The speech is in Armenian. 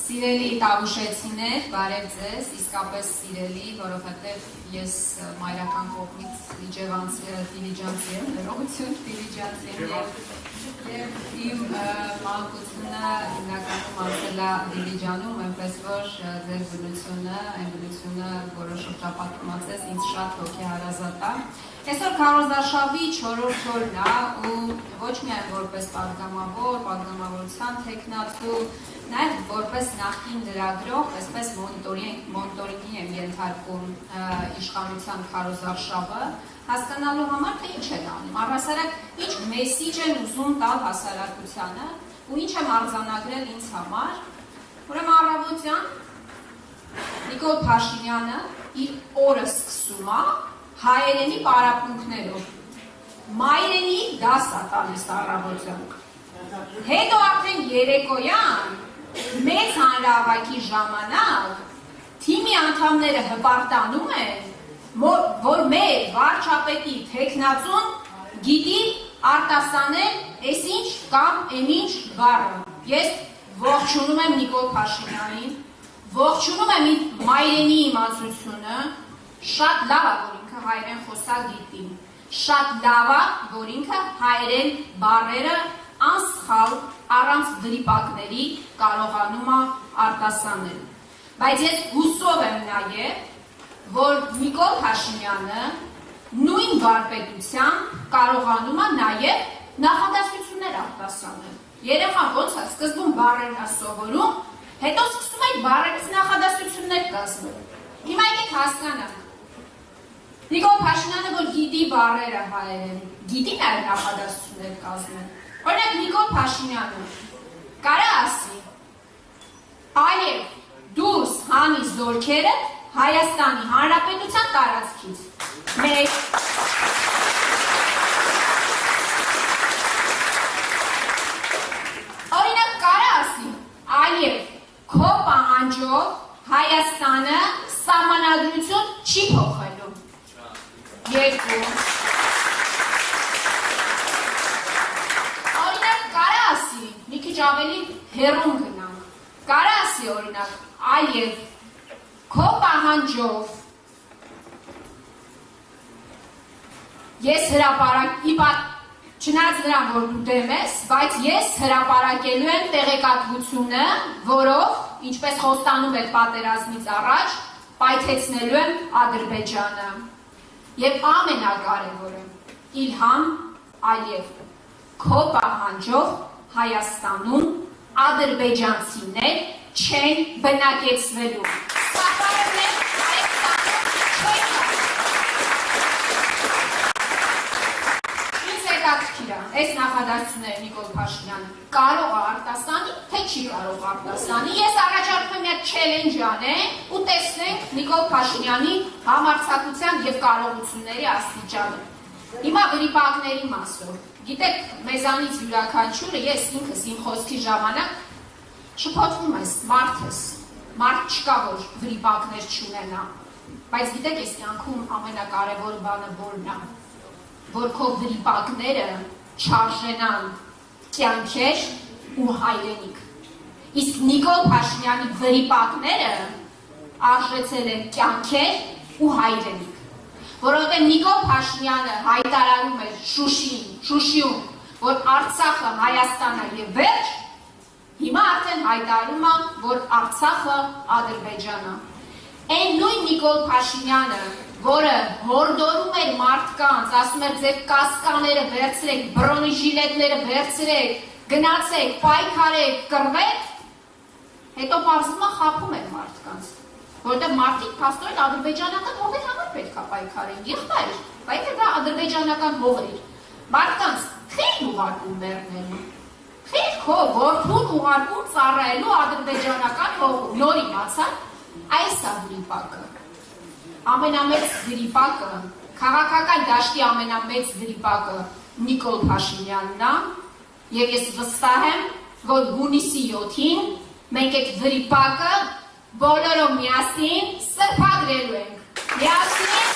Սիրելի տավուշեցիներ, բարև ձեզ, իսկապես սիրելի, որովհետև ես մայրական կողմից դիլիջանցի եմ, ներողություն դիլիջանցի եմ և իմ մանկությունը հիմնականում անցել է Դիլիջանում, այնպես որ ձեր բնությունը, այն բնությունը, որը շրջապատված է, ինձ շատ հոգեհարազատ է։ Այսօր քարոզարշավի 4-րդ օրն է ու ոչ միայն որպես պատգամավոր, պատգամավորության թեկնածու, նաև որպես նախկին լրագրող, այսպես մոնիտորինգի եմ ենթարկում իշխանության քարոզարշավը, հասկանալու համար, թե ինչ են անում, առհասարակ ինչ մեսիջ են ուզում տալ հասարակությանը ու ինչ եմ արձանագրել ինձ համար, ուրեմն առավոտյան Նիկոլ Փաշինյանը իր օրը սկսում է հայերենի պարապմունքներով, մայրենի դաս է տալիս առավոտյան, հետո արդեն երեկոյան մեծ հանրահավաքի ժամանակ թիմի անդամները հպարտանում են, որ մեր վարչապետի թեկնածուն գիտի արտասանել այսինչ կամ այնինչ բառը։ Ես ողջունում եմ Նիկոլ Փաշինյանին, ողջունում եմ իր մայրենի իմացությունը, շատ լավ է, որ ինքը հայերեն խոսալ գիտի, շատ լավ է, որ ինքը հայերեն բառերը անսխալ, առանց դրիպակների կարողանում է արտասանել։ Բայց ես հուսով եմ նաև, որ Նիկոլ Փաշինյանը նույն վարպետությամբ կարողանում է նաև նախադասություններ արտասանել։ Երեխան ոնց է, սկզբում բառերն է սովորում, հետո սկսում է բառերից նախադասություններ կազմել։ Հիմա եկեք հասկանանք։ Նիկոլ Փաշինյանը, որ գիտի բառերը հայերենի, գիտի նաև նախադասություններ կազմել։ Օրինակ Նիկոլ Փաշինյանը կարա ասի. «Այև դուրս հանի զորքերը Հայաստանի Հանրապետության տարածքից»։ Մեկ։ Օրինակ կարա ասի. «Այև քո պահանջով Հայաստանը սահմանադրություն չի փոխելու»։ Երկու։ Օրինակ կարա ասի, մի քիչ ավելի հեռուն գնանք, կարա ասի օրինակ, այև քո պահանջով ես չնայած նրան, որ դու դեմ ես, բայց ես հրապարակելու եմ տեղեկատվությունը, որով, ինչպես խոստանում եք պատերազմից առաջ, պայթեցնելու եմ Ադրբեջանը։ Եվ ամենակարևորը, Իլհամ Ալիև, քո պահանջով Հայաստանում ադրբեջանցիներ չեն բնակեցվելու։ Ինձ հետաքրքիր է, այս նախադասությունները Նիկոլ Փաշինյանը կարող է արտասանի, թե չի կարող արտասանի։ Ես առաջարկում եմ մի չելենջ անենք ու տեսնենք Նիկոլ Փաշինյանի համարձակության և կարողությունների աստիճանը։ Հիմա վրիպակների մասով։ Գիտեք, մեզանից յուրաքանչյուրը, ես ինքս իմ խոսքի ժամանակ շփոթվում ես, մարդ չկա, որ վրիպակներ չունենա, բայց գիտեք, ես կյանքում ամենակարևոր բանը որն է, որ քո վրիպակները չարժենան կյանքեր ու հայրենիք։ Իսկ Նիկոլ Փաշինյանի վրիպակները արժեցել են կյանքեր ու հայրենիք։ Որովհետև Նիկոլ Փաշինյանը հայտարարում էր Շուշիում, որ Արցախը Հայաստանը և վերջ, հիմա արդեն հայտարարում է, որ Արցախը Ադրբեջանը։ Այն նույն Նիկոլ Փաշինյանը, որը հորդորում էր մարդկանց, ասում էր ձեր կասկաները վերցրեք, բրոնեժիլետները վերցրեք, գնացեք, պայքարեք, կռվեք, հետո պարզվում է խաբում էր մարդկանց, որովհետև մարդիկ փաստորեն ադրբեջանական հողի համար պետք է պայքարեն, եղբայր, բայց դա ադրբեջանական հող էր։ Մարդկանց խիղճ ուղարկում բեռնելու, խիղճ քո որդուն ուղարկում ծառայելու ադրբեջանական հողում, նոր իմացա, այս է վրիպակը։ Ամենամեծ վրիպակը, քաղաքական դաշտի ամենամեծ վրիպակը Նիկոլ Փաշինյանն է, և ես վստահ եմ, որ հունիսի 7-ին մենք այդ վրիպակը բոլորով միասին սրբադրելու ենք։ Միասին